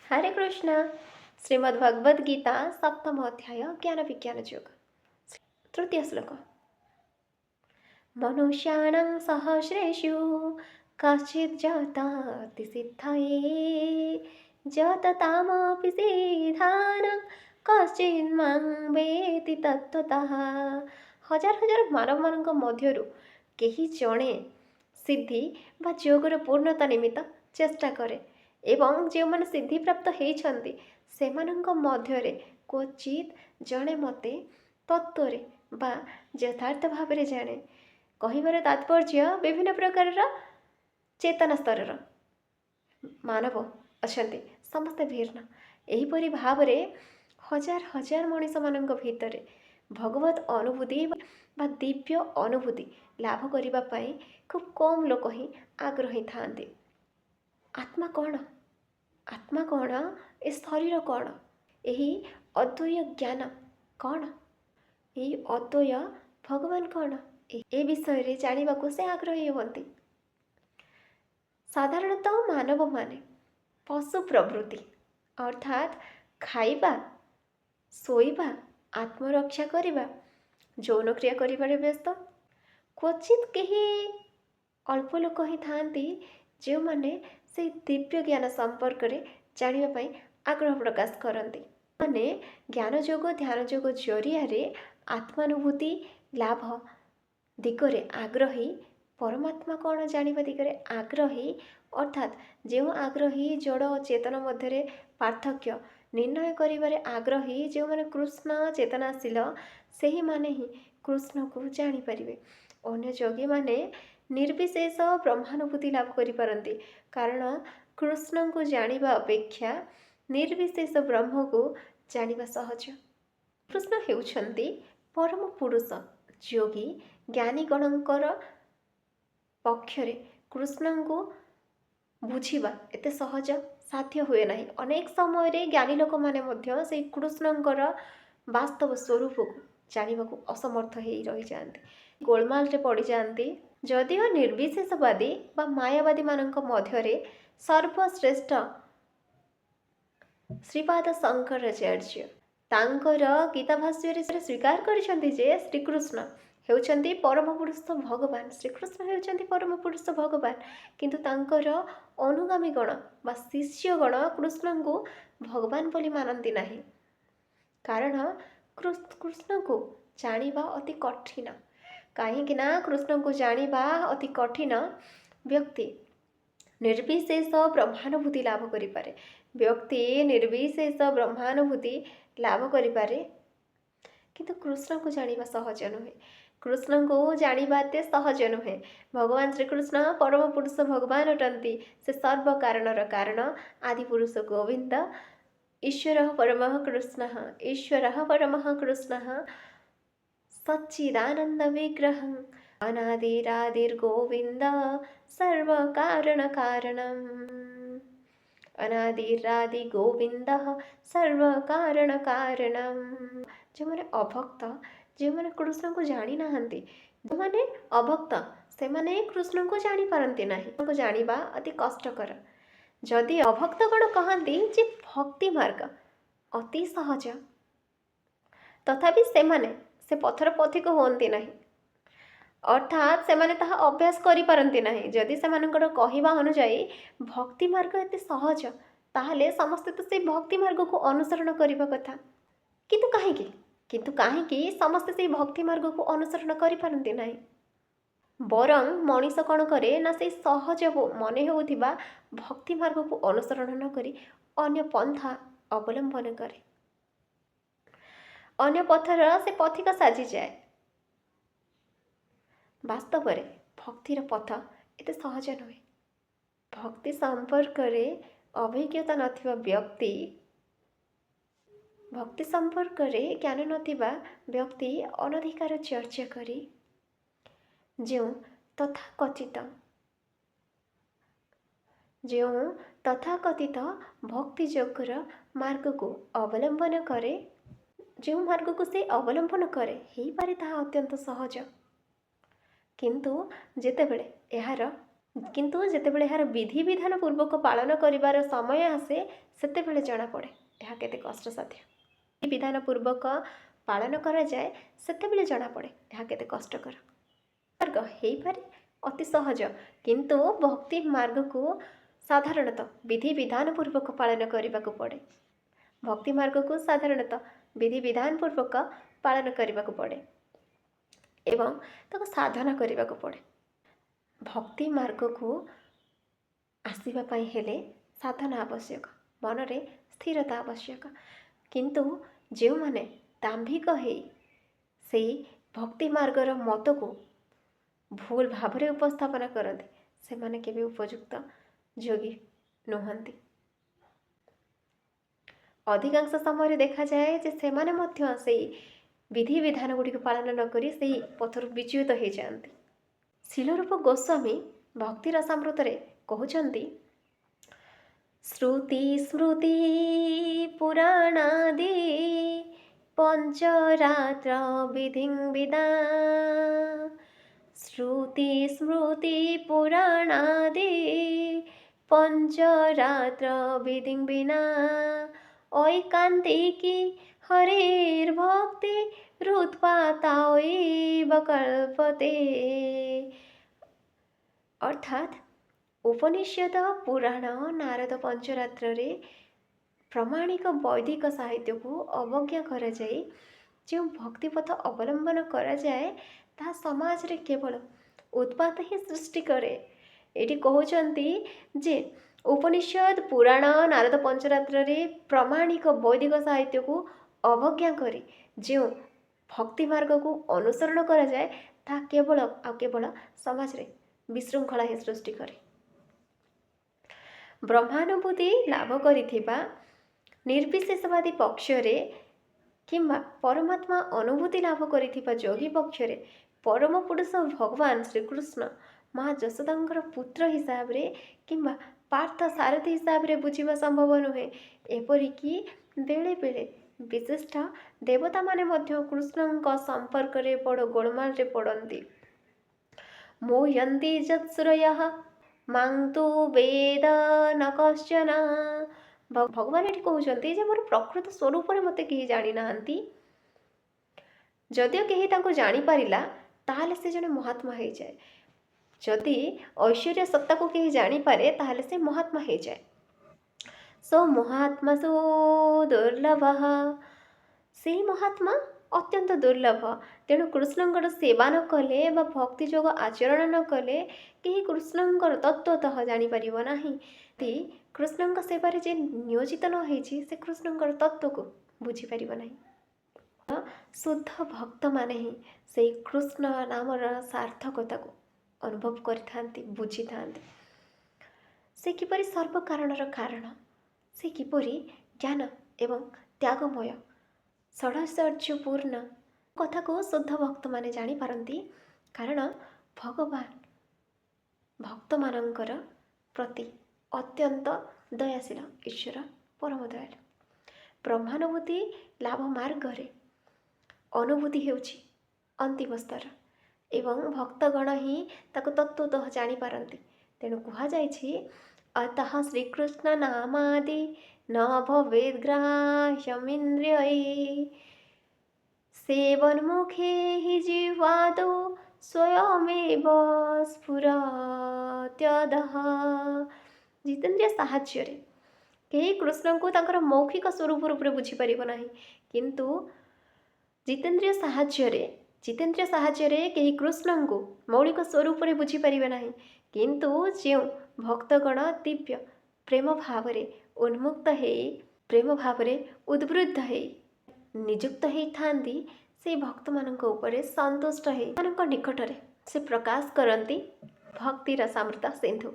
हरे कृष्ण। श्रीमद्भगवद गीता सप्तम अध्याय ज्ञान विज्ञान योग तृतीय श्लोक। मनुष्याणां सहस्रेषु कश्चित् जाताति सिद्धये जततामपि सिद्धानं कश्चित् मां वेति तत्त्वतः। हजार हजार मानव मानक मध्यरु केही जणे सिद्धि बा योगर पूर्णता निमित्त चेष्टा करे एवं जो मैंने सिद्धि प्राप्त होती सेमानंक मध्यरे क्वचित जड़े मते तत्व बा यथार्थ भाव में जाने कहिबार तात्पर्य विभिन्न प्रकार चेतना स्तर मानव अच्छा समस्ते भिन्न एहीपरी भाव में हजार हजार मनीष मान भितर भगवत अनुभूति बा दिव्य अनुभूति लाभ करने खूब कम लोक ही आग्रही था। आत्मा कौन? आत्मा कौन? ए शरीर कौन? यही अद्वय ज्ञान कौन? यही अद्वय भगवान कौन? ए विषय रे जानिबा को से आग्रही होती। साधारणतः मानव माने पशु प्रवृत्ति अर्थात खाइबा शोइबा आत्मरक्षा करिबा यौन क्रिया करिबारे व्यस्त। क्वचित केही अल्प लोक ही थांती जो माने से दिव्य ज्ञान संपर्क में जानापी आग्रह प्रकाश करती। माने ज्ञान योग ध्यान योग जरिया आत्मानुभूति लाभ दिगरे आग्रही परमात्मा कौन जानिबा दिगरे आग्रही अर्थात जो आग्रही जड़ चेतन मध्य पार्थक्य निर्णय करिबारे आग्रही जो माने कृष्ण चेतनाशील सही माने ही कृष्ण को जानीपारे। अन्य योगी माने निर्विशेष ब्रह्मानुभूति लाभ करिपारंती कारण कृष्ण को जानिबा अपेक्षा निर्विशेष ब्रह्म को जानिबा सहज। कृष्ण हेउछंती परम पुरुष। योगी ज्ञानी गणंकर पक्षरे कृष्ण को बुझिबा एते सहज साध्य हुए नहीं। अनेक समय रे ज्ञानी लोक माने मध्य से कृष्णंकर वास्तव स्वरूप को जानिबा को असमर्थ ही रही जाती। गोलमाल रे पड़ी जाती। जदिओ निर्विशेषवादी बा मायावादी मानक मध्यरे सर्वश्रेष्ठ श्रीपाद शंकराचार्य तांकर गीता भाष्य स्वीकार करिसेंती जे श्रीकृष्ण हेउछंती परम पुरुष भगवान। श्रीकृष्ण हेउछंती परम पुरुष भगवान किंतु तांकर अनुगामी गण बा शिष्य गण कृष्ण को भगवान बोली मानती नहीं कारण कृष्ण को जानिबा अति कठिन। कहीं कृष्ण को जानिबा अति कठिन। व्यक्ति निर्विशेष ब्रह्मानुभूति लाभ करिपारे। व्यक्ति निर्विशेष ब्रह्मानुभूति लाभ करिपारे किंतु कृष्ण को जानिबा सहज नुहे। कृष्ण को जानिबा ते सहज नुहे। भगवान श्रीकृष्ण परम पुरुष भगवान अटंती। से सर्व कारणर कारण आदि पुरुष गोविंद ईश्वर परमः कृष्ण। ईश्वर परमः कृष्ण सच्चिदानंद विग्रह अनादिरादिर्गोविंद सर्व कारण कारणम। अनादिरादि गोविंद सर्व कारण कारणम। जो मैंने अभक्त जो मैंने कृष्ण को जानी नाहंती जो मैंने अभक्त से माने कृष्ण को जानी पारंती नहीं। को जानिबा अति कष्टकर। जदि अभक्त गण कहती जे भक्ति मार्ग अति सहज तथापि से पथर पथिक होती नहीं अर्थात से माने ताहा अभ्यास करि पारंती नहीं। जदि से मानकर कहिबा अनुसार भक्ति मार्ग एते सहज ताहले समस्त तो से भक्ति मार्ग को अनुसरण करबा कथा किंतु काहेकि समस्त से भक्ति मार्ग को अनुसरण करि पारंती नहीं। बरं मनीष कौन करे ना से सहज मने होउथिबा भक्ति मार्ग को अनुसरण न करी अन्य पंथा अवलंबन करे। अन्य पथर से पथिक साजी जाए। वास्तव में भक्तिर पथ एते सहज नुहे। भक्ति संपर्क रे अभिज्ञता नथिबा व्यक्ति भक्ति संपर्क रे ज्ञान नथिबा व्यक्ति अनधिकार चर्चा करी जो तथाकथित भक्ति जोगर मार्ग को अवलंबन करे जो मार्ग को से अवलंबन करे ही पारे ताहा अत्यंत सहज किंतु जेतेबेले एहार କିନ୍ତୁ ଯେତେବେଳେ ଏହାର ବିଧି ବିଧାନ ପୂର୍ବକ ପାଳନ କରିବାର ସମୟ ଆସେ ସେତେବେଳେ ଜଣାପଡ଼େ ଏହା କେତେ କଷ୍ଟସାଧ୍ୟ। ବିଧି ବିଧାନ ପୂର୍ବକ ପାଳନ କରାଯାଏ ସେତେବେଳେ ଜଣାପଡ଼େ ଏହା କେତେ କଷ୍ଟକର। ମାର୍ଗ ହେଇପାରେ ଅତି ସହଜ, କିନ୍ତୁ ଭକ୍ତି ମାର୍ଗକୁ ସାଧାରଣତଃ ବିଧି ବିଧାନ ପୂର୍ବକ ପାଳନ କରିବାକୁ ପଡ଼େ। ଭକ୍ତି ମାର୍ଗକୁ ସାଧାରଣତଃ ବିଧି ବିଧାନ ପୂର୍ବକ ପାଳନ କରିବାକୁ ପଡ଼େ ଏବଂ ତାକୁ ସାଧନା କରିବାକୁ ପଡ଼େ। ଭକ୍ତି ମାର୍ଗକୁ ଆସିବା ପାଇଁ ହେଲେ ସାଧନା ଆବଶ୍ୟକ, ମନରେ ସ୍ଥିରତା ଆବଶ୍ୟକ। କିନ୍ତୁ ଯେଉଁମାନେ ଦାମ୍ଭିକ ହେଇ ସେଇ ଭକ୍ତି ମାର୍ଗର ମତକୁ ଭୁଲ ଭାବରେ ଉପସ୍ଥାପନ କରନ୍ତି ସେମାନେ କେବେ ଉପଯୁକ୍ତ ଯୋଗୀ ନୁହନ୍ତି। ଅଧିକାଂଶ ସମୟରେ ଦେଖାଯାଏ ଯେ ସେମାନେ ମଧ୍ୟ ସେଇ ବିଧି ବିଧାନ ଗୁଡ଼ିକୁ ପାଳନ ନ କରି ସେହି ପଥରୁ ବିଚ୍ୟୁତ ହୋଇଯାଆନ୍ତି। ଶିଳରୂପ ଗୋସ୍ୱାମୀ ଭକ୍ତି ରସାମୃତରେ କହୁଛନ୍ତି, ଶ୍ରୁତି ସ୍ମୃତି ପୁରାଣାଦି ପଞ୍ଚରାତ୍ର ବିଧିଂ ବିଦା। ଶ୍ରୁତି ସ୍ମୃତି ପୁରାଣାଦି ପଞ୍ଚରାତ୍ର ବିଧିଂ ବିନା ঐকান্তিকী হরির ভক্তি হৃৎপাতায়ৈব কল্পতে। অর্থাৎ ଉପନିଷଦ ପୁରାଣ ନାରଦ ପଞ୍ଚରାତ୍ରରେ ପ୍ରମାଣିକ ବୈଦିକ ସାହିତ୍ୟକୁ ଅବଜ୍ଞା କରାଯାଇ ଯେଉଁ ଭକ୍ତିପଥ ଅବଲମ୍ବନ କରାଯାଏ ତାହା ସମାଜରେ କେବଳ ଉତ୍ପାତ ହିଁ ସୃଷ୍ଟି କରେ। ଏଠି କହୁଛନ୍ତି ଯେ ଉପନିଷଦ ପୁରାଣ ନାରଦ ପଞ୍ଚରାତ୍ରରେ ପ୍ରମାଣିକ ବୈଦିକ ସାହିତ୍ୟକୁ ଅବଜ୍ଞା କରି ଯେଉଁ ଭକ୍ତି ମାର୍ଗକୁ ଅନୁସରଣ କରାଯାଏ ତାହା କେବଳ ଆଉ କେବଳ ସମାଜରେ ବିଶୃଙ୍ଖଳା ହିଁ ସୃଷ୍ଟି କରେ। ବ୍ରହ୍ମାନୁଭୂତି ଲାଭ କରିଥିବା ନିର୍ବିଶେଷବାଦୀ ପକ୍ଷରେ କିମ୍ବା ପରମାତ୍ମା ଅନୁଭୂତି ଲାଭ କରିଥିବା ଯୋଗୀ ପକ୍ଷରେ ପରମ ପୁରୁଷ ଭଗବାନ ଶ୍ରୀକୃଷ୍ଣ ମା ଯଶୋଦାଙ୍କର ପୁତ୍ର ହିସାବରେ କିମ୍ବା ପାର୍ଥ ସାରଥୀ ହିସାବରେ ବୁଝିବା ସମ୍ଭବ ନୁହେଁ। ଏପରିକି ବେଳେବେଳେ ବିଶିଷ୍ଟ ଦେବତାମାନେ ମଧ୍ୟ କୃଷ୍ଣଙ୍କ ସମ୍ପର୍କରେ ବଡ଼ ଗୋଳମାଲରେ ପଡ଼ନ୍ତି। ମୋହୟନ୍ତି ଯତ୍ସୁରୟଃ ମାଂ ତୁ ବେଦ ନ କଶ୍ଚନ। ଭଗବାନ ଏଠି କହୁଛନ୍ତି ଯେ ମୋର ପ୍ରକୃତ ସ୍ୱରୂପରେ ମୋତେ କେହି ଜାଣିନାହାନ୍ତି। ଯଦିଓ କେହି ତାଙ୍କୁ ଜାଣିପାରିଲା ତାହେଲେ ସେ ଜଣେ ମହାତ୍ମା ହେଇଯାଏ। ଯଦି ଐଶ୍ୱର୍ଯ୍ୟ ସତ୍ତାକୁ କେହି ଜାଣିପାରେ ତାହେଲେ ସେ ମହାତ୍ମା ହେଇଯାଏ। ସୋ ମହାତ୍ମାସୁ ଦୁର୍ଲଭଃ। ସେହି ମହାତ୍ମା ଅତ୍ୟନ୍ତ ଦୁର୍ଲଭ। ତେଣୁ କୃଷ୍ଣଙ୍କର ସେବା ନ କଲେ ବା ଭକ୍ତି ଯୋଗ ଆଚରଣ ନ କଲେ କେହି କୃଷ୍ଣଙ୍କର ତତ୍ତ୍ୱତଃ ଜାଣିପାରିବ ନାହିଁ। କୃଷ୍ଣଙ୍କ ସେବାରେ ଯେ ନିୟୋଜିତ ନ ହେଇଛି ସେ କୃଷ୍ଣଙ୍କର ତତ୍ତ୍ୱକୁ ବୁଝିପାରିବ ନାହିଁ। ଶୁଦ୍ଧ ଭକ୍ତମାନେ ହିଁ ସେଇ କୃଷ୍ଣ ନାମର ସାର୍ଥକତାକୁ ଅନୁଭବ କରିଥାନ୍ତି, ବୁଝିଥାନ୍ତି। ସେ କିପରି ସର୍ବକାରଣର କାରଣ, ସେ କିପରି ଜ୍ଞାନ ଏବଂ ତ୍ୟାଗମୟ ଷଡ଼ୈଶ୍ୱର୍ଯ୍ୟପୂର୍ଣ୍ଣ କଥାକୁ ଶୁଦ୍ଧ ଭକ୍ତମାନେ ଜାଣିପାରନ୍ତି। କାରଣ ଭଗବାନ ଭକ୍ତମାନଙ୍କର ପ୍ରତି ଅତ୍ୟନ୍ତ ଦୟାଶୀଳ, ଈଶ୍ୱର ପରମ ଦୟାଳୁ। ବ୍ରହ୍ମାନୁଭୂତି ଲାଭ ମାର୍ଗରେ ଅନୁଭୂତି ହେଉଛି ଅନ୍ତିମ ସ୍ତର ଏବଂ ଭକ୍ତଗଣ ହିଁ ତାକୁ ତତ୍ତ୍ୱତଃ ଜାଣିପାରନ୍ତି। ତେଣୁ କୁହାଯାଇଛି ଅତଃ ଶ୍ରୀକୃଷ୍ଣ ନାମାଦି ନ ଭବେଦ୍ ଗ୍ରାହ୍ୟମିନ୍ଦ୍ରିୟୈଃ ସେବନ୍ମୁଖେ ହି ଜିହ୍ୱାଦୌ ସ୍ୱୟମେବ ସ୍ଫୁରତ୍ୟଦଃ। ଜିତେନ୍ଦ୍ରିୟ ସାହାଯ୍ୟରେ କେହି କୃଷ୍ଣଙ୍କୁ ତାଙ୍କର ମୌଖିକ ସ୍ୱରୂପ ରୂପରେ ବୁଝିପାରିବ ନାହିଁ, କିନ୍ତୁ ଜିତେନ୍ଦ୍ରିୟ ସାହାଯ୍ୟରେ କେହି କୃଷ୍ଣଙ୍କୁ ମୌଳିକ ସ୍ୱରୂପରେ ବୁଝିପାରିବେ ନାହିଁ। କିନ୍ତୁ ଯେଉଁ ଭକ୍ତଗଣ ଦିବ୍ୟ ପ୍ରେମ ଭାବରେ ଉନ୍ମୁକ୍ତ ହେଇ, ପ୍ରେମ ଭାବରେ ଉଦ୍ବୃଦ୍ଧ ହେଇ ନିଯୁକ୍ତ ହେଇଥାନ୍ତି, ସେହି ଭକ୍ତମାନଙ୍କ ଉପରେ ସନ୍ତୁଷ୍ଟ ହେଇ ସେମାନଙ୍କ ନିକଟରେ ସେ ପ୍ରକାଶ କରନ୍ତି ଭକ୍ତିର ସାମୃତ ସିନ୍ଧୁ।